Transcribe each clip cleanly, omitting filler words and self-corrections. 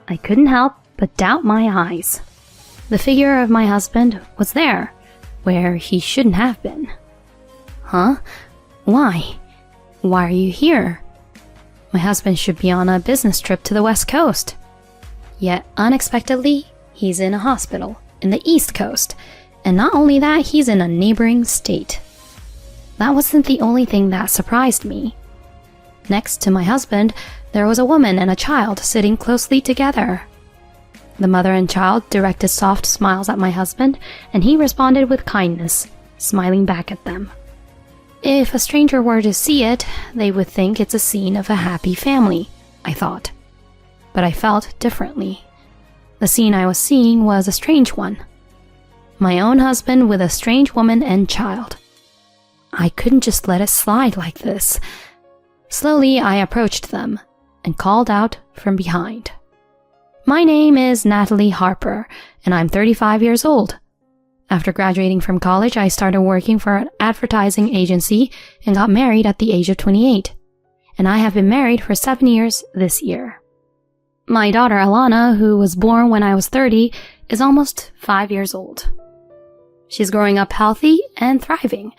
I couldn't help but doubt my eyes. The figure of my husband was there, where he shouldn't have been. Huh? Why? Why are you here? My husband should be on a business trip to the West Coast. Yet, unexpectedly, he's in a hospital in the East Coast, and not only that, he's in a neighboring state. That wasn't the only thing that surprised me. Next to my husband, there was a woman and a child sitting closely together. The mother and child directed soft smiles at my husband, and he responded with kindness, smiling back at them. If a stranger were to see it, they would think it's a scene of a happy family, I thought. But I felt differently. The scene I was seeing was a strange one. My own husband with a strange woman and child. I couldn't just let it slide like this. Slowly, I approached them and called out from behind. My name is Natalie Harper, and I'm 35 years old. After graduating from college, I started working for an advertising agency and got married at the age of 28. And I have been married for 7 years this year. My daughter Alana, who was born when I was 30, is almost 5 years old. She's growing up healthy and thriving,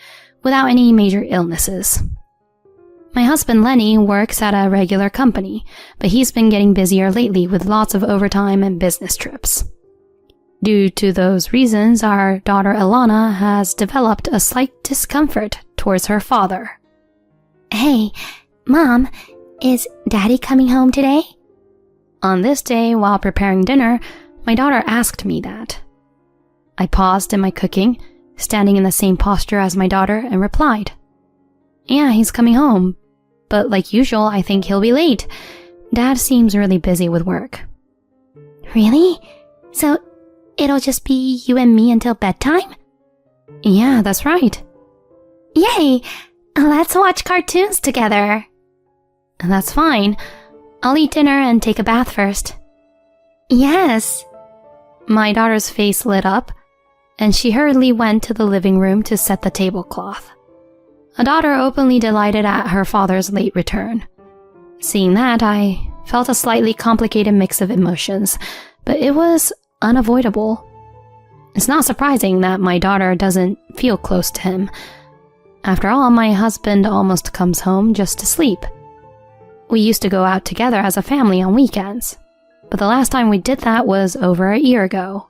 without any major illnesses. My husband Lenny works at a regular company, but he's been getting busier lately with lots of overtime and business trips. Due to those reasons, our daughter Alana has developed a slight discomfort towards her father. Hey, Mom, is Daddy coming home today? On this day, while preparing dinner, my daughter asked me that. I paused in my cooking, standing in the same posture as my daughter, and replied, "Yeah, he's coming home, but like usual, I think he'll be late. Dad seems really busy with work." Really? So it'll just be you and me until bedtime? Yeah, that's right. Yay! Let's watch cartoons together. That's fine. I'll eat dinner and take a bath first. Yes. My daughter's face lit up, and she hurriedly went to the living room to set the tablecloth. A daughter openly delighted at her father's late return. Seeing that, I felt a slightly complicated mix of emotions, but it was unavoidable. It's not surprising that my daughter doesn't feel close to him. After all, my husband almost comes home just to sleep. We used to go out together as a family on weekends, but the last time we did that was over a year ago.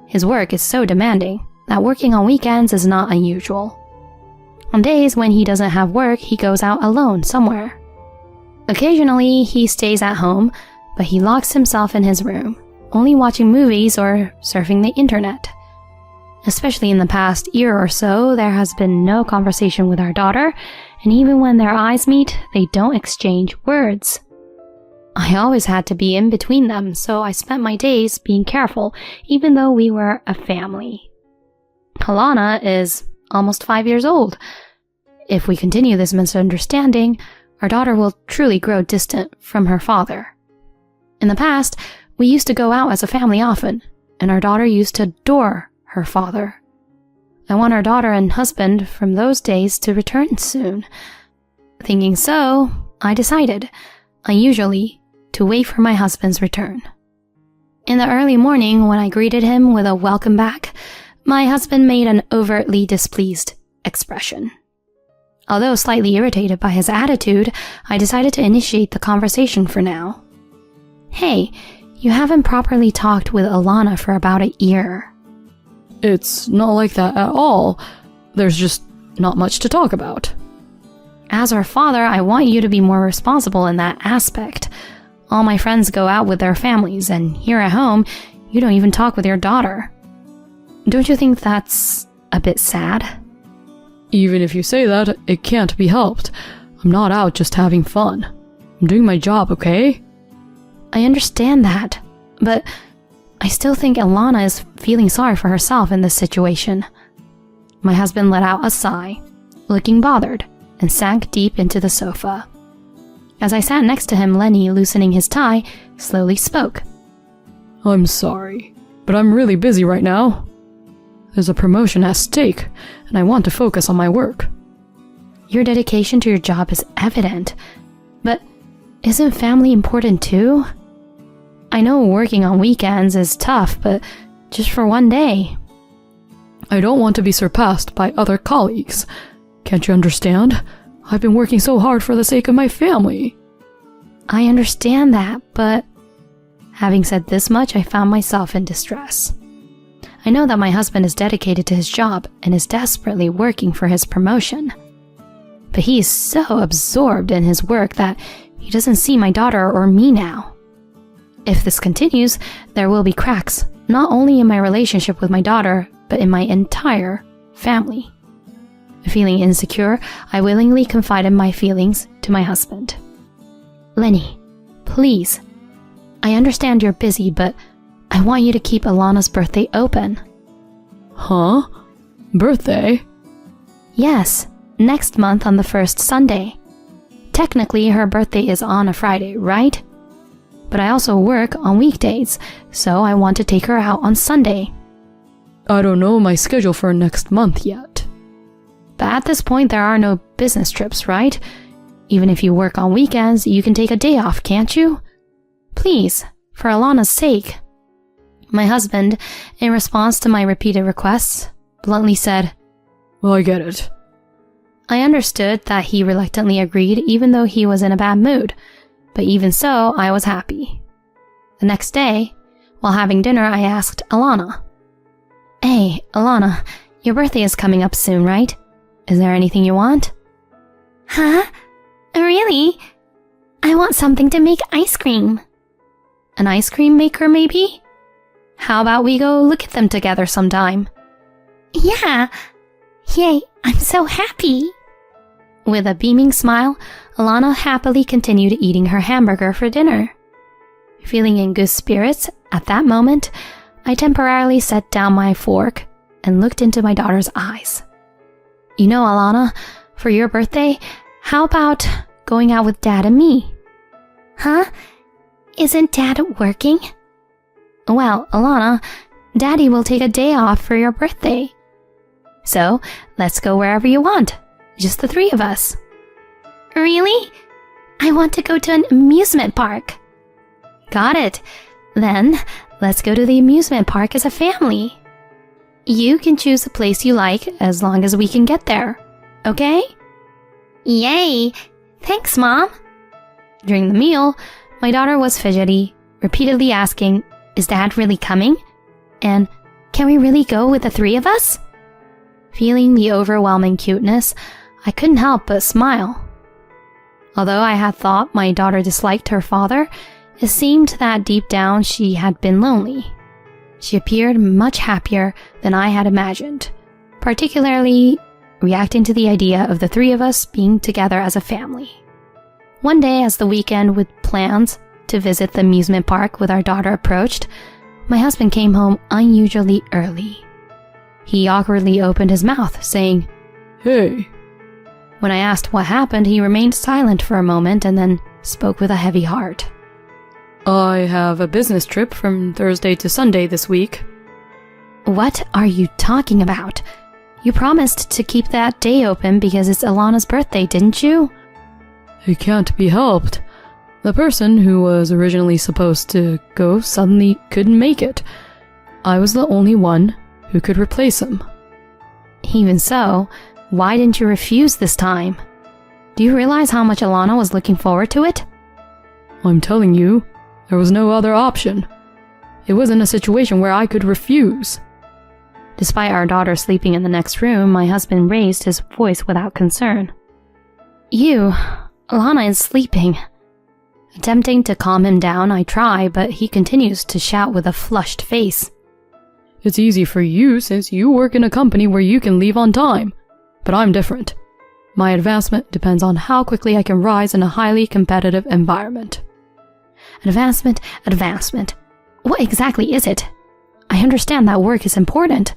His work is so demanding that working on weekends is not unusual. On days when he doesn't have work, he goes out alone somewhere. Occasionally, he stays at home, but he locks himself in his room, only watching movies or surfing the internet. Especially in the past year or so, there has been no conversation with our daughter, and even when their eyes meet, they don't exchange words. I always had to be in between them, so I spent my days being careful, even though we were a family. Alana is almost 5 years old. If we continue this misunderstanding, our daughter will truly grow distant from her father. In the past, we used to go out as a family often, and our daughter used to adore her father. I want our daughter and husband from those days to return soon. Thinking so, I decided, unusually, to wait for my husband's return. In the early morning, when I greeted him with a welcome back, my husband made an overtly displeased expression. Although slightly irritated by his attitude, I decided to initiate the conversation for now. "Hey, you haven't properly talked with Alana for about a year." It's not like that at all. There's just not much to talk about. As her father, I want you to be more responsible in that aspect. All my friends go out with their families, and here at home, you don't even talk with your daughter. Don't you think that's a bit sad? Even if you say that, it can't be helped. I'm not out just having fun. I'm doing my job, okay? I understand that, but I still think Alana is feeling sorry for herself in this situation. My husband let out a sigh, looking bothered, and sank deep into the sofa. As I sat next to him, Lenny, loosening his tie, slowly spoke. I'm sorry, but I'm really busy right now. There's a promotion at stake, and I want to focus on my work. Your dedication to your job is evident, but isn't family important too? I know working on weekends is tough, but just for one day. I don't want to be surpassed by other colleagues. Can't you understand? I've been working so hard for the sake of my family. I understand that, but having said this much, I found myself in distress. I know that my husband is dedicated to his job and is desperately working for his promotion. But he is so absorbed in his work that he doesn't see my daughter or me now. If this continues, there will be cracks, not only in my relationship with my daughter, but in my entire family. Feeling insecure, I willingly confided my feelings to my husband. Lenny, please. I understand you're busy, but I want you to keep Alana's birthday open. Huh? Birthday? Yes, next month on the first Sunday. Technically, her birthday is on a Friday, right? But I also work on weekdays, so I want to take her out on Sunday. I don't know my schedule for next month yet. But at this point, there are no business trips, right? Even if you work on weekends, you can take a day off, can't you? Please, for Alana's sake. My husband, in response to my repeated requests, bluntly said, Well, I get it. I understood that he reluctantly agreed even though he was in a bad mood, but even so, I was happy. The next day, while having dinner, I asked Alana, Hey, Alana, your birthday is coming up soon, right? Is there anything you want? Huh? Really? I want something to make ice cream. An ice cream maker, maybe? How about we go look at them together sometime? Yeah. Yay, I'm so happy. With a beaming smile, Alana happily continued eating her hamburger for dinner. Feeling in good spirits at that moment, I temporarily set down my fork and looked into my daughter's eyes. You know, Alana, for your birthday, how about going out with Dad and me? Huh? Isn't Dad working? Well, Alana, Daddy will take a day off for your birthday. So, let's go wherever you want. Just the three of us. Really? I want to go to an amusement park. Got it. Then, let's go to the amusement park as a family. You can choose a place you like as long as we can get there. Okay? Yay! Thanks, Mom. During the meal, my daughter was fidgety, repeatedly asking, Is Dad really coming? And, Can we really go with the three of us? Feeling the overwhelming cuteness, I couldn't help but smile. Although I had thought my daughter disliked her father, it seemed that deep down she had been lonely. She appeared much happier than I had imagined, particularly reacting to the idea of the three of us being together as a family. One day, as the weekend with plans to visit the amusement park with our daughter approached, my husband came home unusually early. He awkwardly opened his mouth, saying, Hey. When I asked what happened, he remained silent for a moment and then spoke with a heavy heart. I have a business trip from Thursday to Sunday this week. What are you talking about? You promised to keep that day open because it's Alana's birthday, didn't you? It can't be helped. The person who was originally supposed to go suddenly couldn't make it. I was the only one who could replace him. Even so, why didn't you refuse this time? Do you realize how much Alana was looking forward to it? I'm telling you, there was no other option. It wasn't a situation where I could refuse. Despite our daughter sleeping in the next room, my husband raised his voice without concern. Alana is sleeping. Attempting to calm him down, I try, but he continues to shout with a flushed face. It's easy for you since you work in a company where you can leave on time. But I'm different. My advancement depends on how quickly I can rise in a highly competitive environment. Advancement. What exactly is it? I understand that work is important.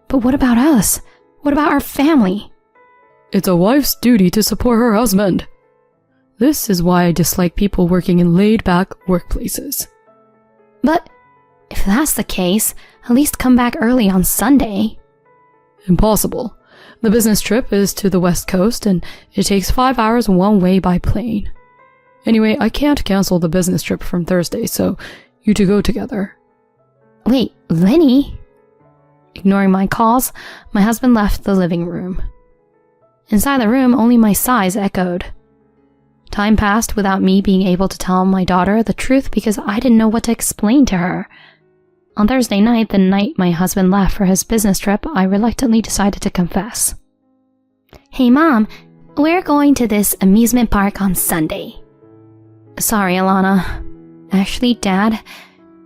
But what about us? What about our family? It's a wife's duty to support her husband. This is why I dislike people working in laid-back workplaces. But if that's the case, at least come back early on Sunday. Impossible. The business trip is to the West Coast and it takes 5 hours one way by plane. Anyway, I can't cancel the business trip from Thursday, so you to go together. Wait, Lenny? Ignoring my calls, my husband left the living room. Inside the room, only my sighs echoed. Time passed without me being able to tell my daughter the truth because I didn't know what to explain to her. On Thursday night, the night my husband left for his business trip, I reluctantly decided to confess. Hey Mom, we're going to this amusement park on Sunday. Sorry, Alana. Actually, Dad,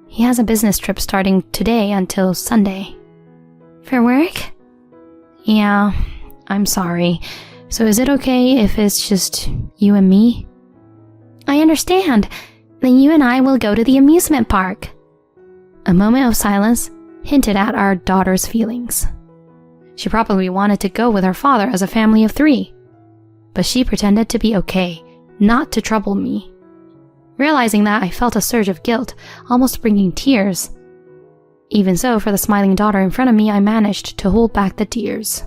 he has a business trip starting today until Sunday. For work? Yeah, I'm sorry. So is it okay if it's just you and me? I understand. Then you and I will go to the amusement park. A moment of silence hinted at our daughter's feelings. She probably wanted to go with her father as a family of 3. But she pretended to be okay, not to trouble me. Realizing that, I felt a surge of guilt, almost bringing tears. Even so, for the smiling daughter in front of me, I managed to hold back the tears.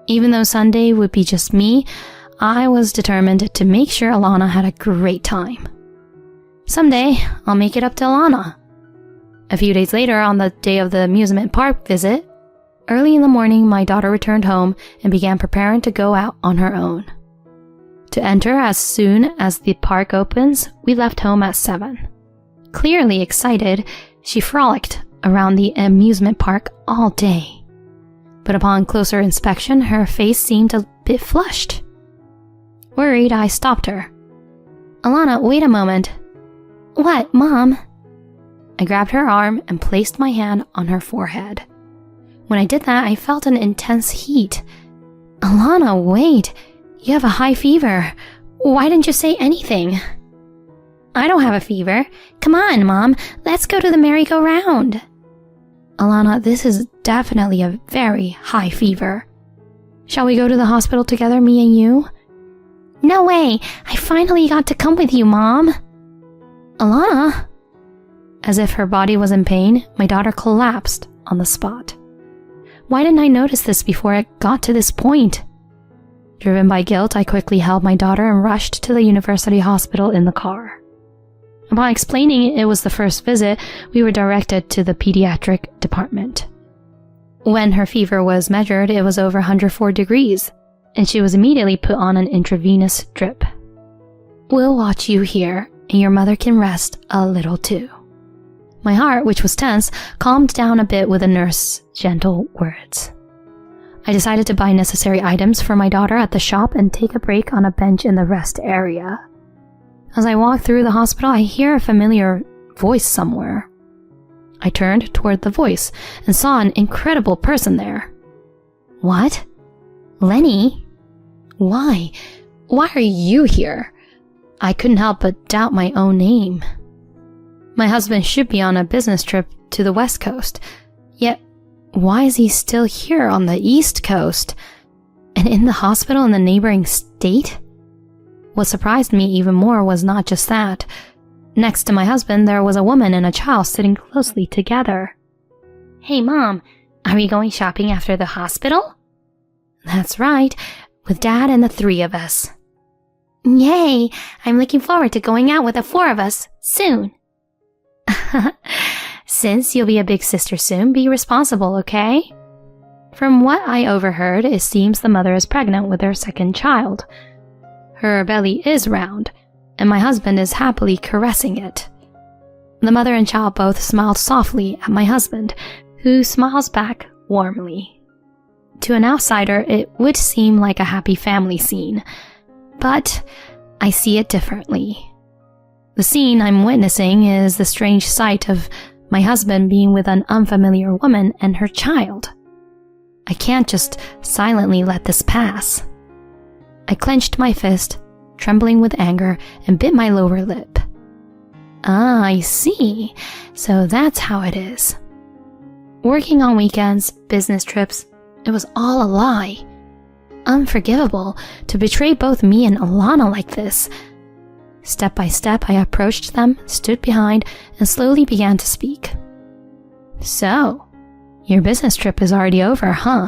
Even though Sunday would be just me, I was determined to make sure Alana had a great time. Someday, I'll make it up to Alana. A few days later, on the day of the amusement park visit, early in the morning, my daughter returned home and began preparing to go out on her own. To enter as soon as the park opens, we left home at 7. Clearly excited, she frolicked around the amusement park all day. But upon closer inspection, her face seemed a bit flushed. Worried, I stopped her. Alana, wait a moment. What, Mom? I grabbed her arm and placed my hand on her forehead. When I did that, I felt an intense heat. Alana, wait. You have a high fever. Why didn't you say anything? I don't have a fever. Come on, Mom. Let's go to the merry-go-round. Alana, this is definitely a very high fever. Shall we go to the hospital together, me and you? No way. I finally got to come with you, Mom. Alana? As if her body was in pain, my daughter collapsed on the spot. Why didn't I notice this before it got to this point? Driven by guilt, I quickly held my daughter and rushed to the university hospital in the car. Upon explaining it was the first visit, we were directed to the pediatric department. When her fever was measured, it was over 104 degrees, and she was immediately put on an intravenous drip. We'll watch you here, and your mother can rest a little too. My heart, which was tense, calmed down a bit with the nurse's gentle words. I decided to buy necessary items for my daughter at the shop and take a break on a bench in the rest area. As I walked through the hospital, I hear a familiar voice somewhere. I turned toward the voice and saw an incredible person there. What? Lenny? Why? Why are you here? I couldn't help but doubt my own name. My husband should be on a business trip to the West Coast, yet why is he still here on the East Coast and in the hospital in the neighboring state? What surprised me even more was not just that. Next to my husband, there was a woman and a child sitting closely together. Hey, Mom, are we going shopping after the hospital? That's right, with Dad and the 3 of us. Yay! I'm looking forward to going out with the 4 of us soon. Since you'll be a big sister soon, be responsible, okay? From what I overheard, it seems the mother is pregnant with her 2nd child. Her belly is round, and my husband is happily caressing it. The mother and child both smiled softly at my husband, who smiles back warmly. To an outsider, it would seem like a happy family scene, but I see it differently. The scene I'm witnessing is the strange sight of my husband being with an unfamiliar woman and her child. I can't just silently let this pass. I clenched my fist, trembling with anger, and bit my lower lip. Ah, I see. So that's how it is. Working on weekends, business trips, it was all a lie. Unforgivable to betray both me and Alana like this. Step by step, I approached them, stood behind, and slowly began to speak. So, your business trip is already over, huh?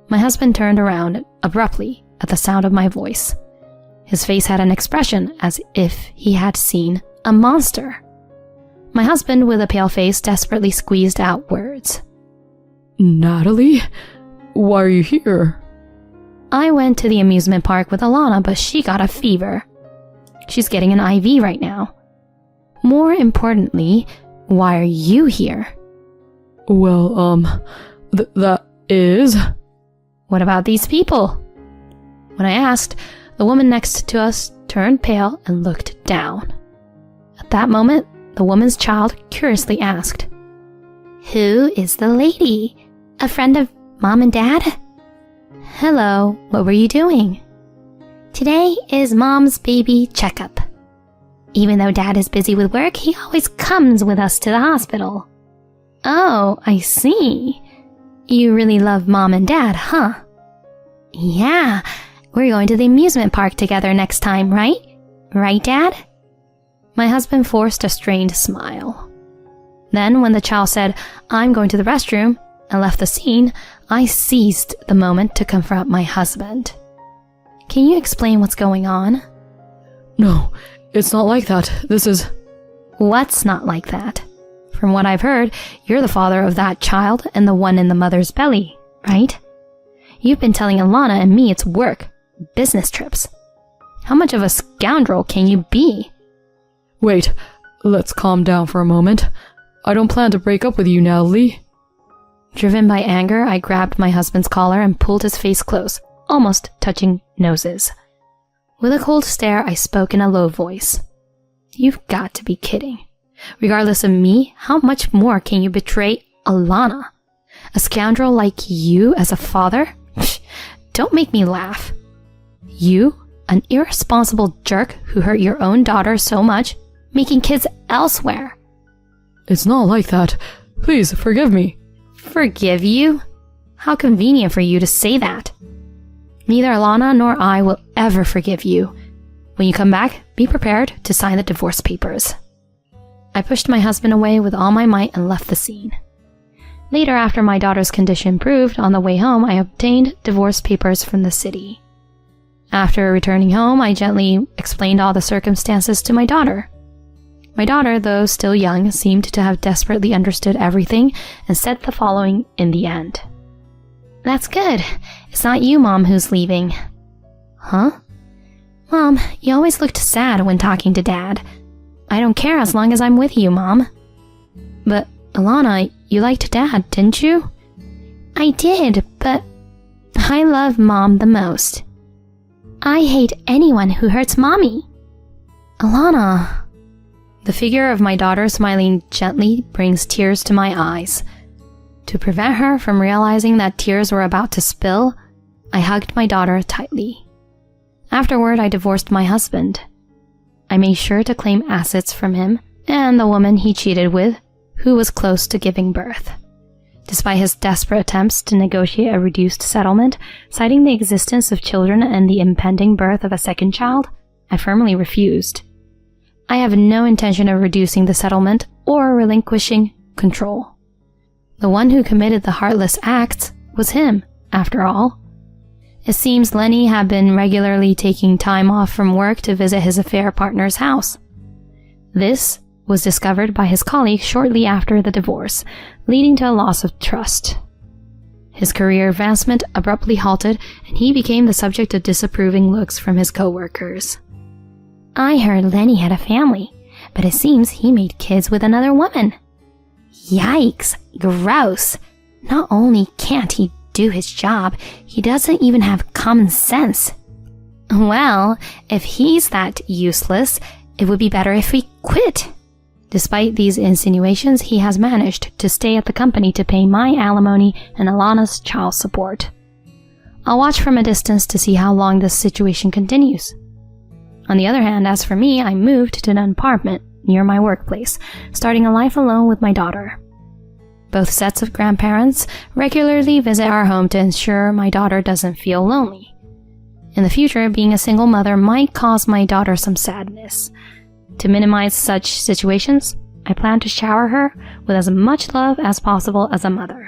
My husband turned around abruptly at the sound of my voice. His face had an expression as if he had seen a monster. My husband, with a pale face, desperately squeezed out words. Natalie? Why are you here? I went to the amusement park with Alana, but she got a fever. She's getting an IV right now. More importantly, why are you here? Well, that is... What about these people? When I asked, the woman next to us turned pale and looked down. At that moment, the woman's child curiously asked, Who is the lady? A friend of Mom and Dad? Hello, what were you doing? Today is Mom's baby checkup. Even though Dad is busy with work, he always comes with us to the hospital. Oh, I see. You really love Mom and Dad, huh? Yeah, we're going to the amusement park together next time, right? Right, Dad? My husband forced a strained smile. Then, when the child said, I'm going to the restroom, and left the scene, I seized the moment to confront my husband. Can you explain what's going on? No, it's not like that. This is... What's not like that? From what I've heard, you're the father of that child and the one in the mother's belly, right? You've been telling Alana and me it's work, business trips. How much of a scoundrel can you be? Wait, let's calm down for a moment. I don't plan to break up with you, Natalie. Driven by anger, I grabbed my husband's collar and pulled his face close, almost touching noses. With a cold stare, I spoke in a low voice. You've got to be kidding. Regardless of me, how much more can you betray Alana? A scoundrel like you as a father? Don't make me laugh. You, an irresponsible jerk who hurt your own daughter so much, making kids elsewhere. It's not like that. Please, forgive me. Forgive you? How convenient for you to say that. Neither Alana nor I will ever forgive you. When you come back, be prepared to sign the divorce papers. I pushed my husband away with all my might and left the scene. Later, after my daughter's condition improved, on the way home, I obtained divorce papers from the city. After returning home, I gently explained all the circumstances to my daughter. My daughter, though still young, seemed to have desperately understood everything and said the following in the end. That's good. It's not you, Mom, who's leaving. Huh? Mom, you always looked sad when talking to Dad. I don't care as long as I'm with you, Mom. But, Alana, you liked Dad, didn't you? I did, but I love Mom the most. I hate anyone who hurts Mommy. Alana... The figure of my daughter smiling gently brings tears to my eyes. To prevent her from realizing that tears were about to spill, I hugged my daughter tightly. Afterward, I divorced my husband. I made sure to claim assets from him and the woman he cheated with, who was close to giving birth. Despite his desperate attempts to negotiate a reduced settlement, citing the existence of children and the impending birth of a second child, I firmly refused. I have no intention of reducing the settlement or relinquishing control. The one who committed the heartless acts was him, after all. It seems Lenny had been regularly taking time off from work to visit his affair partner's house. This was discovered by his colleague shortly after the divorce, leading to a loss of trust. His career advancement abruptly halted, and he became the subject of disapproving looks from his co-workers. I heard Lenny had a family, but it seems he made kids with another woman. Yikes, gross. Not only can't he do his job, he doesn't even have common sense. Well, if he's that useless, it would be better if he quit. Despite these insinuations, he has managed to stay at the company to pay my alimony and Alana's child support. I'll watch from a distance to see how long this situation continues. On the other hand, as for me, I moved to an apartment near my workplace, starting a life alone with my daughter. Both sets of grandparents regularly visit our home to ensure my daughter doesn't feel lonely. In the future, being a single mother might cause my daughter some sadness. To minimize such situations, I plan to shower her with as much love as possible as a mother.